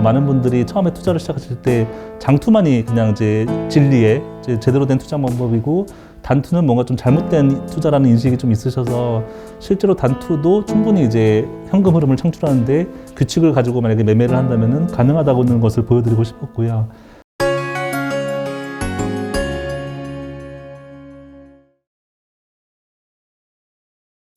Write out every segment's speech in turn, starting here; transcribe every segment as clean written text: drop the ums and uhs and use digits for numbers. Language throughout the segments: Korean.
또 많은 분들이 처음에 투자를 시작하실 때 장투만이 그냥 이제 진리의 이제 제대로 된 투자 방법이고 단투는 뭔가 좀 잘못된 투자라는 인식이 좀 있으셔서 실제로 단투도 충분히 이제 현금 흐름을 창출하는데 규칙을 가지고 만약에 매매를 한다면은 가능하다는 것을 보여드리고 싶었고요.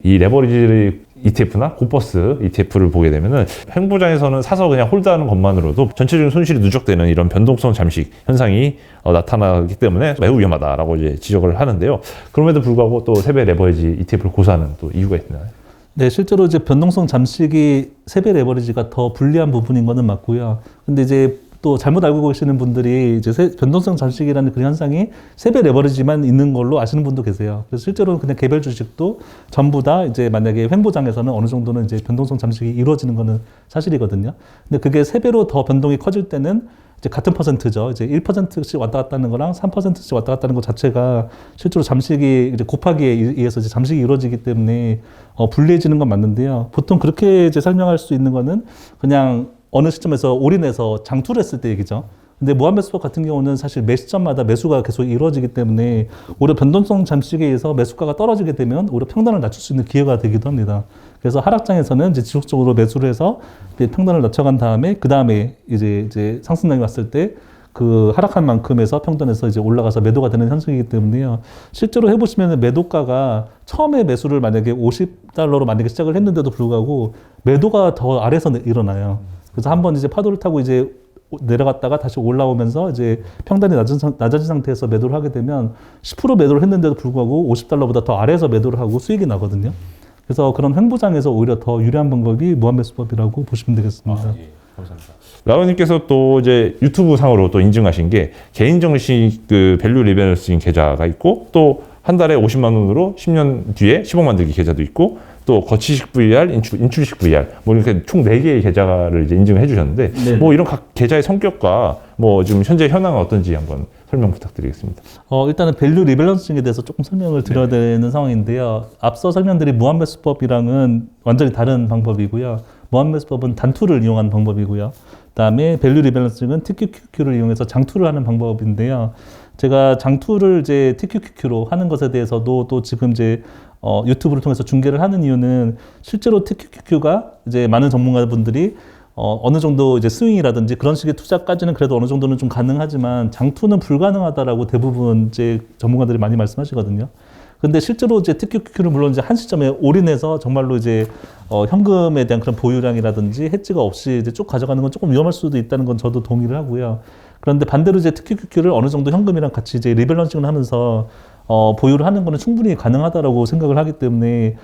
이 레버리지 ETF나 고버스 ETF를 보게 되면은 횡보장에서는 사서 그냥 홀드하는 것만으로도 전체적인 손실이 누적되는 이런 변동성 잠식 현상이 나타나기 때문에 매우 위험하다라고 이제 지적을 하는데요. 그럼에도 불구하고 또 세배 레버리지 ETF를 고수하는 또 이유가 있나요? 네, 실제로 이제 변동성 잠식이 세배 레버리지가 더 불리한 부분인 거는 맞고요. 근데 이제 또 잘못 알고 계시는 분들이 이제 변동성 잠식이라는 그 현상이 세배 레버리지만 있는 걸로 아시는 분도 계세요. 그래서 실제로는 그냥 개별 주식도 전부 다 이제 만약에 횡보장에서는 어느 정도는 이제 변동성 잠식이 이루어지는 거는 사실이거든요. 근데 그게 세배로 더 변동이 커질 때는 이제 같은 퍼센트죠. 이제 1%씩 왔다 갔다 하는 거랑 3%씩 왔다 갔다 하는 것 자체가 실제로 잠식이 이제 곱하기에 의해서 이제 잠식이 이루어지기 때문에 불리해지는 건 맞는데요. 보통 그렇게 이제 설명할 수 있는 거는 그냥 어느 시점에서 올인해서 장투를 했을 때 얘기죠. 근데 무한매수법 같은 경우는 사실 매 시점마다 매수가 계속 이루어지기 때문에 오히려 변동성 잠식에 의해서 매수가가 떨어지게 되면 오히려 평단을 낮출 수 있는 기회가 되기도 합니다. 그래서 하락장에서는 이제 지속적으로 매수를 해서 평단을 낮춰간 다음에 그 다음에 이제 상승량이 왔을 때 그 하락한 만큼에서 평단에서 이제 올라가서 매도가 되는 현상이기 때문에요. 실제로 해보시면 매도가가 처음에 매수를 만약에 $50로 만약에 시작을 했는데도 불구하고 매도가 더 아래에서 일어나요. 그래서 한번 이제 파도를 타고 이제 내려갔다가 다시 올라오면서 이제 평단이 낮아진 상태에서 매도를 하게 되면 10% 매도를 했는데도 불구하고 $50보다 더 아래에서 매도를 하고 수익이 나거든요. 그래서 그런 횡보장에서 오히려 더 유리한 방법이 무한매수법이라고 보시면 되겠습니다. 예, 감사합니다. 라우님께서 또 이제 유튜브 상으로 또 인증하신 게 개인 정식 그 밸류 리밸런싱 계좌가 있고 또 한 달에 50만 원으로 10년 뒤에 10억 만들기 계좌도 있고 또 거치식 VR, 인출식 VR 뭐 이렇게 총 4개의 계좌를 이제 인증을 해주셨는데 네. 뭐 이런 각 계좌의 성격과 뭐 지금 현재 현황은 어떤지 한번 설명 부탁드리겠습니다. 일단은 밸류 리밸런싱에 대해서 조금 설명을 드려야 되는 상황인데요. 앞서 설명드린 무한매수법이랑은 완전히 다른 방법이고요. 무한매수법은 단투를 이용하는 방법이고요. 그다음에 밸류 리밸런싱은 TQQQ를 이용해서 장투를 하는 방법인데요. 제가 장투를 이제 TQQQ로 하는 것에 대해서도 또 지금 이제 유튜브를 통해서 중계를 하는 이유는 실제로 TQQQ가 이제 많은 전문가분들이 어느 정도 이제 스윙이라든지 그런 식의 투자까지는 그래도 어느 정도는 좀 가능하지만 장투는 불가능하다라고 대부분 이제 전문가들이 많이 말씀하시거든요. 근데 실제로 이제 TQQQ는 물론 이제 한 시점에 올인해서 정말로 이제 현금에 대한 그런 보유량이라든지 해지가 없이 이제 쭉 가져가는 건 조금 위험할 수도 있다는 건 저도 동의를 하고요. 그런데 반대로 이제 TQQQ를 어느 정도 현금이랑 같이 이제 리밸런싱을 하면서 보유를 하는 거는 충분히 가능하다라고 생각을 하기 때문에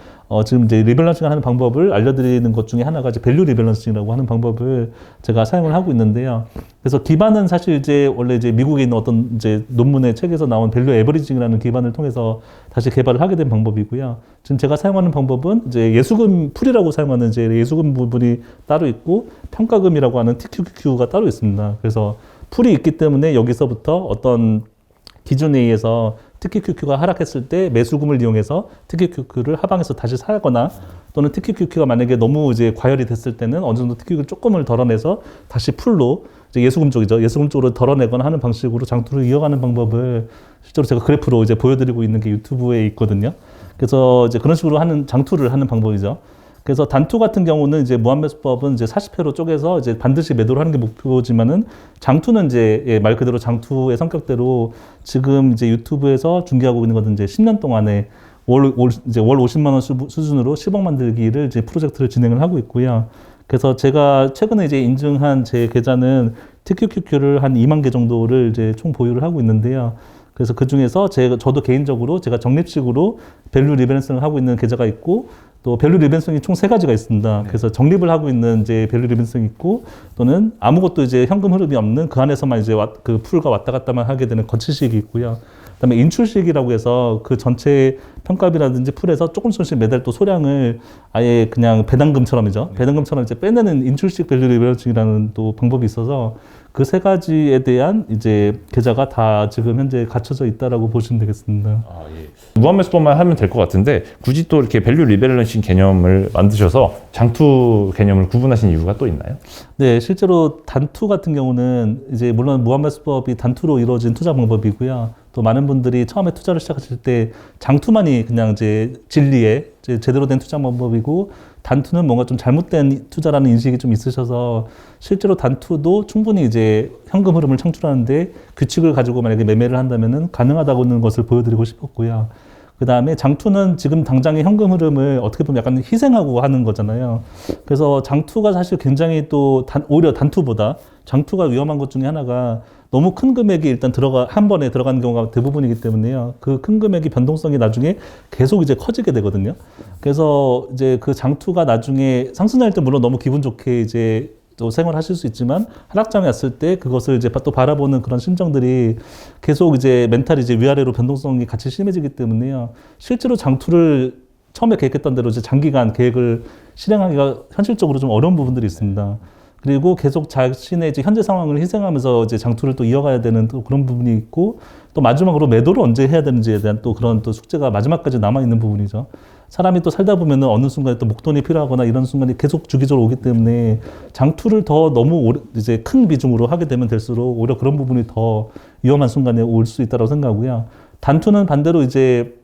지금 이제 리밸런싱을 하는 방법을 알려드리는 것 중에 하나가 이제 밸류 리밸런싱이라고 하는 방법을 제가 사용을 하고 있는데요. 그래서 기반은 사실 이제 원래 이제 미국에 있는 어떤 이제 논문의 책에서 나온 밸류 에버리징이라는 기반을 통해서 다시 개발을 하게 된 방법이고요. 지금 제가 사용하는 방법은 이제 예수금 풀이라고 사용하는 이제 예수금 부분이 따로 있고 평가금이라고 하는 TQQQ가 따로 있습니다. 그래서 풀이 있기 때문에 여기서부터 어떤 기준에 의해서 TQQQ가 하락했을 때 매수금을 이용해서 TQQQ를 하방에서 다시 사거나 또는 TQQQ가 만약에 너무 이제 과열이 됐을 때는 어느 정도 TQQ를 조금을 덜어내서 다시 풀로 이제 예수금 쪽이죠. 예수금 쪽으로 덜어내거나 하는 방식으로 장투를 이어가는 방법을 실제로 제가 그래프로 이제 보여드리고 있는 게 유튜브에 있거든요. 그래서 이제 그런 식으로 하는 장투를 하는 방법이죠. 그래서 단투 같은 경우는 이제 무한매수법은 이제 40회로 쪼개서 이제 반드시 매도를 하는 게 목표지만은 장투는 이제 말 그대로 장투의 성격대로 지금 이제 유튜브에서 중계하고 있는 것은 이제 10년 동안에 월 50만 원 수준으로 10억 만들기를 이제 프로젝트를 진행을 하고 있고요. 그래서 제가 최근에 이제 인증한 제 계좌는 TQQQ를 한 2만 개 정도를 이제 총 보유를 하고 있는데요. 그래서 그 중에서 저도 개인적으로 제가 적립식으로 밸류 리밸런싱을 하고 있는 계좌가 있고 또 밸류 리밸런싱이 총 3가지가 있습니다. 그래서 적립을 하고 있는 이제 밸류 리밸런싱이 있고 또는 아무것도 이제 현금 흐름이 없는 그 안에서만 이제 그 풀과 왔다 갔다만 하게 되는 거치식이 있고요. 그다음에 인출식이라고 해서 그 전체 평가비라든지 풀에서 조금씩 매달 또 소량을 아예 그냥 배당금처럼이죠. 배당금처럼 이제 빼내는 인출식 밸류 리밸런싱이라는 또 방법이 있어서 그 세 가지에 대한 이제 계좌가 다 지금 현재 갖춰져 있다라고 보시면 되겠습니다. 아, 예. 무한매수법만 하면 될 것 같은데 굳이 또 이렇게 밸류 리밸런싱 개념을 만드셔서 장투 개념을 구분하신 이유가 또 있나요? 네, 실제로 단투 같은 경우는 이제 물론 무한매수법이 단투로 이루어진 투자 방법이고요. 또 많은 분들이 처음에 투자를 시작하실 때 장투만이 그냥 이제 진리의 이제 제대로 된 투자 방법이고 단투는 뭔가 좀 잘못된 투자라는 인식이 좀 있으셔서 실제로 단투도 충분히 이제 현금 흐름을 창출하는데 규칙을 가지고 만약에 매매를 한다면은 가능하다고 하는 것을 보여드리고 싶었고요. 그 다음에 장투는 지금 당장의 현금 흐름을 어떻게 보면 약간 희생하고 하는 거잖아요. 그래서 장투가 사실 굉장히 또 오히려 단투보다 장투가 위험한 것 중에 하나가 너무 큰 금액이 일단 한 번에 들어가는 경우가 대부분이기 때문에요. 그 큰 금액이 변동성이 나중에 계속 이제 커지게 되거든요. 그래서 이제 그 장투가 나중에 상승할 때 물론 너무 기분 좋게 이제 또 생활하실 수 있지만 하락장에 왔을 때 그것을 이제 또 바라보는 그런 심정들이 계속 이제 멘탈이 이제 위아래로 변동성이 같이 심해지기 때문에요. 실제로 장투를 처음에 계획했던 대로 이제 장기간 계획을 실행하기가 현실적으로 좀 어려운 부분들이 있습니다. 그리고 계속 자신의 이제 현재 상황을 희생하면서 이제 장투를 또 이어가야 되는 또 그런 부분이 있고 또 마지막으로 매도를 언제 해야 되는지에 대한 또 그런 또 숙제가 마지막까지 남아 있는 부분이죠. 사람이 또 살다 보면은 어느 순간에 또 목돈이 필요하거나 이런 순간이 계속 주기적으로 오기 때문에 장투를 더 너무 이제 큰 비중으로 하게 되면 될수록 오히려 그런 부분이 더 위험한 순간에 올 수 있다고 생각하고요. 단투는 반대로 이제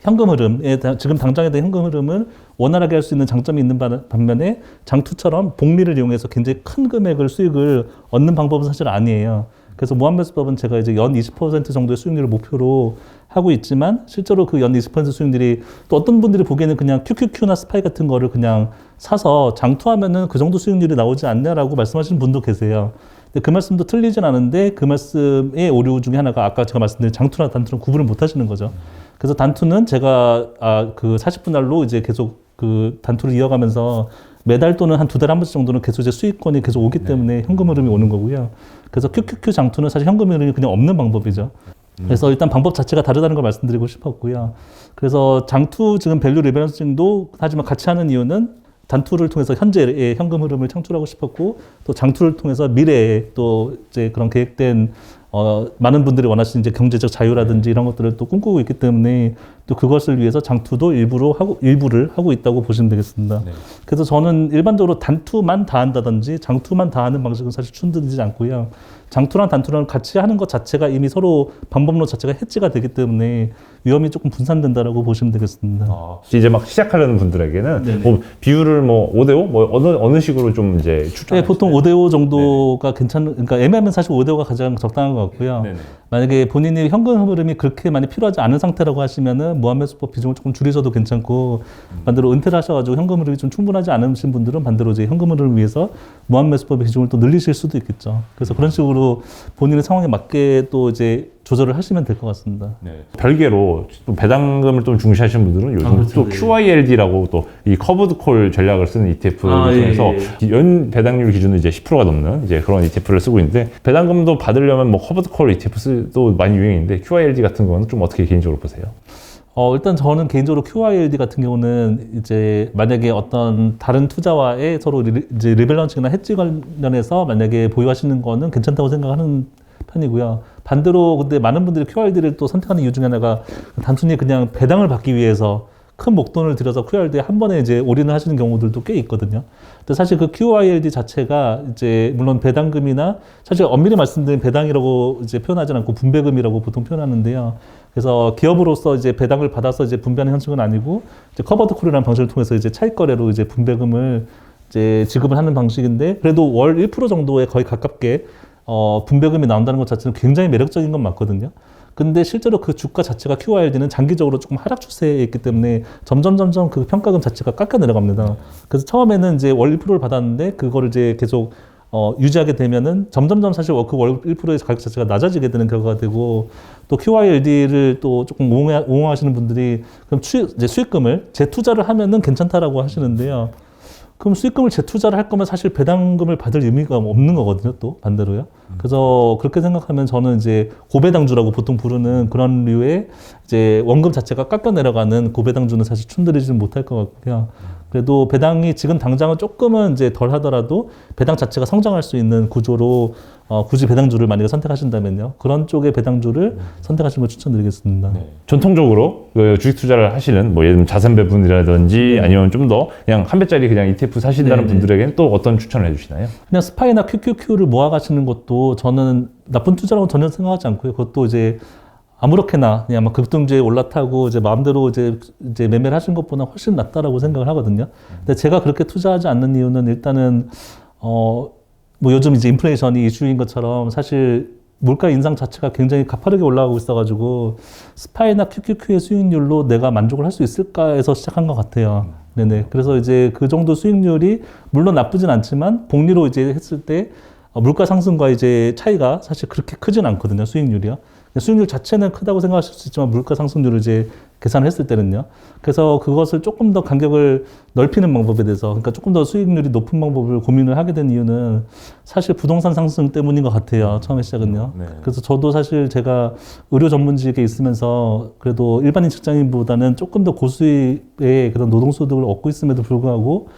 현금 흐름에 지금 당장에 대한 현금 흐름을 원활하게 할 수 있는 장점이 있는 반면에 장투처럼 복리를 이용해서 굉장히 큰 금액을 수익을 얻는 방법은 사실 아니에요. 그래서 무한매수법은 제가 이제 연 20% 정도의 수익률을 목표로 하고 있지만 실제로 그 연 20% 수익률이 또 어떤 분들이 보기에는 그냥 QQQ나 스파이 같은 거를 그냥 사서 장투하면은 그 정도 수익률이 나오지 않냐라고 말씀하시는 분도 계세요. 근데 그 말씀도 틀리진 않은데 그 말씀의 오류 중에 하나가 아까 제가 말씀드린 장투나 단투는 구분을 못 하시는 거죠. 그래서 단투는 제가 그 40분할로 이제 계속 그 단투를 이어가면서 매달 또는 한 2달에 한 번씩 정도는 계속 이제 수익권이 계속 오기 때문에 현금 흐름이 오는 거고요. 그래서 QQQ 장투는 사실 현금 흐름이 그냥 없는 방법이죠. 그래서 일단 방법 자체가 다르다는 걸 말씀드리고 싶었고요. 그래서 장투 지금 밸류 리밸런싱도 하지만 같이 하는 이유는 단투를 통해서 현재의 현금 흐름을 창출하고 싶었고 또 장투를 통해서 미래에 또 이제 그런 계획된 많은 분들이 원하시는 이제 경제적 자유라든지 이런 것들을 또 꿈꾸고 있기 때문에 또 그것을 위해서 장투도 일부를 하고 있다고 보시면 되겠습니다. 네. 그래서 저는 일반적으로 단투만 다 한다든지 장투만 다 하는 방식은 사실 추천드리지 않고요. 장투랑 단투랑 같이 하는 것 자체가 이미 서로 방법론 자체가 해지가 되기 때문에 위험이 조금 분산된다라고 보시면 되겠습니다. 이제 막 시작하려는 분들에게는 뭐 비율을 뭐 5대5 뭐 어느 식으로 좀 이제 추천? 네, 보통 5대5 정도가 괜찮은, 그러니까 애매하면 사실 5대5가 가장 적당한 것 같고요. 네네. 만약에 본인이 현금 흐름이 그렇게 많이 필요하지 않은 상태라고 하시면은 무한매수법 비중을 조금 줄이셔도 괜찮고 반대로 은퇴를 하셔가지고 현금 흐름이 좀 충분하지 않으신 분들은 반대로 이제 현금 흐름을 위해서 무한매수법 비중을 또 늘리실 수도 있겠죠. 그래서 그런 식으로 본인의 상황에 맞게 또 이제 조절을 하시면 될 것 같습니다. 네. 별개로 또 배당금을 좀 중시하시는 분들은 요즘 그렇죠. 또 QYLD라고 또 이 커브드 콜 전략을 쓰는 ETF 중에서 연 배당률 기준은 이제 10%가 넘는 이제 그런 ETF를 쓰고 있는데 배당금도 받으려면 뭐 커브드 콜 ETF도 많이 유행인데 QYLD 같은 거는 좀 어떻게 개인적으로 보세요? 일단 저는 개인적으로 QYLD 같은 경우는 이제 만약에 어떤 다른 투자와의 서로 이제 리밸런싱이나 해지 관련해서 만약에 보유하시는 거는 괜찮다고 생각하는 편이고요. 반대로 근데 많은 분들이 QYLD를 또 선택하는 이유 중에 하나가 단순히 그냥 배당을 받기 위해서 큰 목돈을 들여서 QYLD에 한 번에 이제 올인을 하시는 경우들도 꽤 있거든요. 근데 사실 그 QYLD 자체가 이제 물론 배당금이나 사실 엄밀히 말씀드린 배당이라고 이제 표현하지 않고 분배금이라고 보통 표현하는데요. 그래서 기업으로서 이제 배당을 받아서 이제 분배하는 형식은 아니고 이제 커버드 콜이라는 방식을 통해서 이제 차익 거래로 이제 분배금을 이제 지급을 하는 방식인데 그래도 월 1% 정도에 거의 가깝게 분배금이 나온다는 것 자체는 굉장히 매력적인 건 맞거든요. 근데 실제로 그 주가 자체가 QYLD는 장기적으로 조금 하락 추세에 있기 때문에 점점 그 평가금 자체가 깎여 내려갑니다. 그래서 처음에는 이제 월 1%를 받았는데 그거를 이제 계속 유지하게 되면은 점점 사실 그 월 1%의 가격 자체가 낮아지게 되는 결과가 되고 또 QYLD를 또 조금 옹호하시는 분들이 그럼 이제 수익금을 재투자를 하면은 괜찮다라고 하시는데요. 그럼 수익금을 재투자를 할 거면 사실 배당금을 받을 의미가 없는 거거든요. 또 반대로요. 그래서 그렇게 생각하면 저는 이제 고배당주라고 보통 부르는 그런 류의 이제 원금 자체가 깎여 내려가는 고배당주는 사실 추천드리지는 못할 것 같고요. 그래도 배당이 지금 당장은 조금은 이제 덜 하더라도 배당 자체가 성장할 수 있는 구조로 굳이 배당주를 만약에 선택하신다면요. 그런 쪽의 배당주를 선택하시는 걸 추천드리겠습니다. 전통적으로 그 주식 투자를 하시는 뭐 예를 들면 자산 배분이라든지 아니면 좀 더 그냥 한 배짜리 그냥 ETF 사신다는 분들에게는 또 어떤 추천을 해주시나요? 그냥 스파이나 QQQ를 모아가시는 것도 저는 나쁜 투자라고 전혀 생각하지 않고요. 그것도 이제 아무렇게나 그냥 막 급등주에 올라타고 이제 마음대로 이제 매매를 하신 것보다 훨씬 낫다라고 생각을 하거든요. 근데 제가 그렇게 투자하지 않는 이유는 일단은 뭐 요즘 이제 인플레이션이 이슈인 것처럼 사실 물가 인상 자체가 굉장히 가파르게 올라가고 있어가지고 스파이나 QQQ의 수익률로 내가 만족을 할 수 있을까 해서 시작한 것 같아요. 네네. 그래서 이제 그 정도 수익률이 물론 나쁘진 않지만 복리로 이제 했을 때 물가 상승과 이제 차이가 사실 그렇게 크진 않거든요. 수익률이요. 수익률 자체는 크다고 생각하실 수 있지만 물가 상승률을 이제 계산을 했을 때는요. 그래서 그것을 조금 더 간격을 넓히는 방법에 대해서 그러니까 조금 더 수익률이 높은 방법을 고민을 하게 된 이유는 사실 부동산 상승 때문인 것 같아요. 처음에 시작은요. 그래서 저도 사실 제가 의료 전문직에 있으면서 그래도 일반인 직장인보다는 조금 더 고수익의 그런 노동소득을 얻고 있음에도 불구하고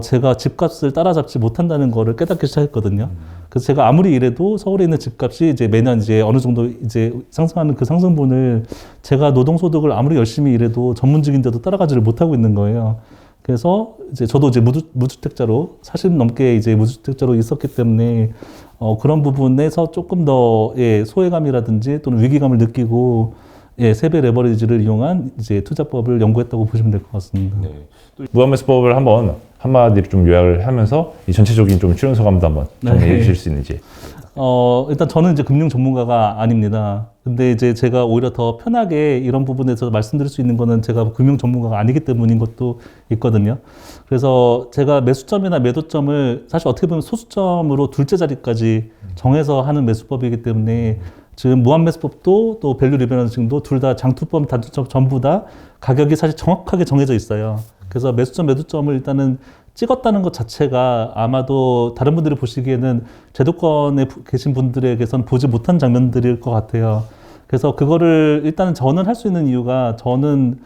제가 집값을 따라잡지 못한다는 거를 깨닫기 시작했거든요. 그래서 제가 아무리 일해도 서울에 있는 집값이 이제 매년 이제 어느 정도 이제 상승하는 그 상승분을 제가 노동소득을 아무리 열심히 일해도 전문직인데도 따라가지를 못하고 있는 거예요. 그래서 이제 저도 이제 무주택자로 40 넘게 이제 무주택자로 있었기 때문에 그런 부분에서 조금 더 소외감이라든지 또는 위기감을 느끼고 세배 레버리지를 이용한 이제 투자법을 연구했다고 보시면 될 것 같습니다. 무한매수법을 한번 한마디로 좀 요약을 하면서 이 전체적인 좀 출연 소감도 한번 정리해 주실 수 있는지. 일단 저는 이제 금융 전문가가 아닙니다. 근데 이제 제가 오히려 더 편하게 이런 부분에서 말씀드릴 수 있는 거는 제가 금융 전문가가 아니기 때문인 것도 있거든요. 그래서 제가 매수점이나 매도점을 사실 어떻게 보면 소수점으로 둘째 자리까지 정해서 하는 매수법이기 때문에 지금 무한매수법도 또 밸류 리밸런싱도 둘 다 장투법, 단투법 전부 다 가격이 사실 정확하게 정해져 있어요. 그래서 매수점, 매도점을 일단은 찍었다는 것 자체가 아마도 다른 분들이 보시기에는 제도권에 계신 분들에게선 보지 못한 장면들일 것 같아요. 그래서 그거를 일단은 저는 할 수 있는 이유가 저는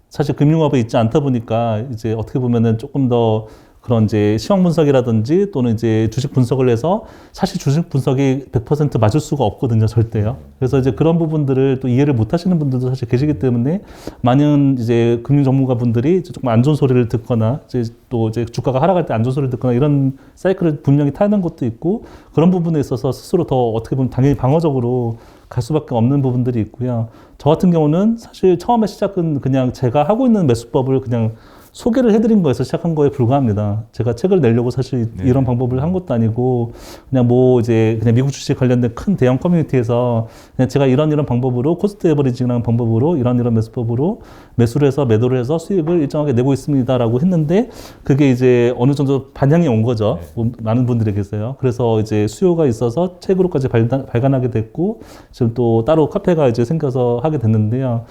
사실 금융업에 있지 않다 보니까 이제 어떻게 보면은 조금 더 그런 이제 시황 분석이라든지 또는 이제 주식 분석을 해서 사실 주식 분석이 100% 맞을 수가 없거든요, 절대요. 그래서 이제 그런 부분들을 또 이해를 못 하시는 분들도 사실 계시기 때문에 많은 이제 금융 전문가 분들이 조금 안 좋은 소리를 듣거나 이제 또 이제 주가가 하락할 때 안 좋은 소리를 듣거나 이런 사이클을 분명히 타는 것도 있고 그런 부분에 있어서 스스로 더 어떻게 보면 당연히 방어적으로 갈 수밖에 없는 부분들이 있고요. 저 같은 경우는 사실 처음에 시작은 그냥 제가 하고 있는 매수법을 그냥 소개를 해드린 거에서 시작한 거에 불과합니다. 제가 책을 내려고 사실 이런 방법을 한 것도 아니고 그냥 뭐 이제 그냥 미국 주식 관련된 큰 대형 커뮤니티에서 그냥 제가 이런 방법으로 코스트 에버리징이라는 방법으로 이런 매수법으로 매수를 해서 매도를 해서 수익을 일정하게 내고 있습니다라고 했는데 그게 이제 어느 정도 반향이 온 거죠. 많은 분들에게서요. 그래서 이제 수요가 있어서 책으로까지 발간하게 됐고 지금 또 따로 카페가 이제 생겨서 하게 됐는데요.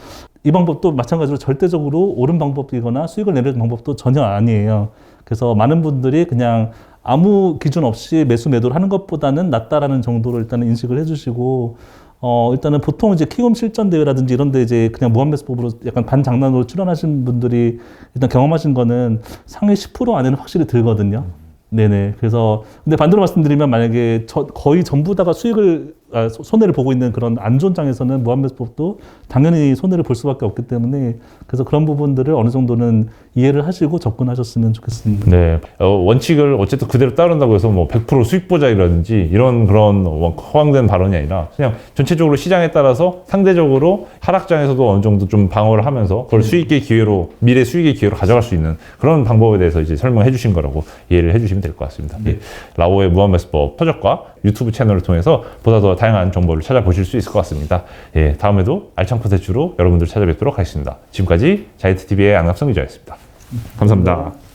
이 방법도 마찬가지로 절대적으로 옳은 방법이거나 수익을 내는 방법도 전혀 아니에요. 그래서 많은 분들이 그냥 아무 기준 없이 매수 매도를 하는 것보다는 낫다라는 정도로 일단은 인식을 해주시고 일단은 보통 이제 키움 실전 대회라든지 이런 데 이제 그냥 무한매수법으로 약간 반장난으로 출연하신 분들이 일단 경험하신 거는 상위 10% 안에는 확실히 들거든요. 네네. 그래서 근데 반대로 말씀드리면 만약에 거의 전부 다가 손해를 보고 있는 그런 안 좋은 장에서는 무한매수법도 당연히 손해를 볼 수밖에 없기 때문에 그래서 그런 부분들을 어느 정도는 이해를 하시고 접근하셨으면 좋겠습니다. 네. 원칙을 어쨌든 그대로 따른다고 해서 뭐 100% 수익 보장이라든지 이런 그런 허황된 발언이 아니라 그냥 전체적으로 시장에 따라서 상대적으로 하락장에서도 어느 정도 좀 방어를 하면서 그걸 수익의 기회로 미래 수익의 기회로 가져갈 수 있는 그런 방법에 대해서 이제 설명해 주신 거라고 이해를 해 주시면 될 것 같습니다. 예. 라오의 무한매수법 서적과 유튜브 채널을 통해서 보다 더 다양한 정보를 찾아보실 수 있을 것 같습니다. 예, 다음에도 알찬 콘텐츠로 여러분들 찾아뵙도록 하겠습니다. 지금까지 자이언트TV의 안갑성 기자였습니다. 감사합니다.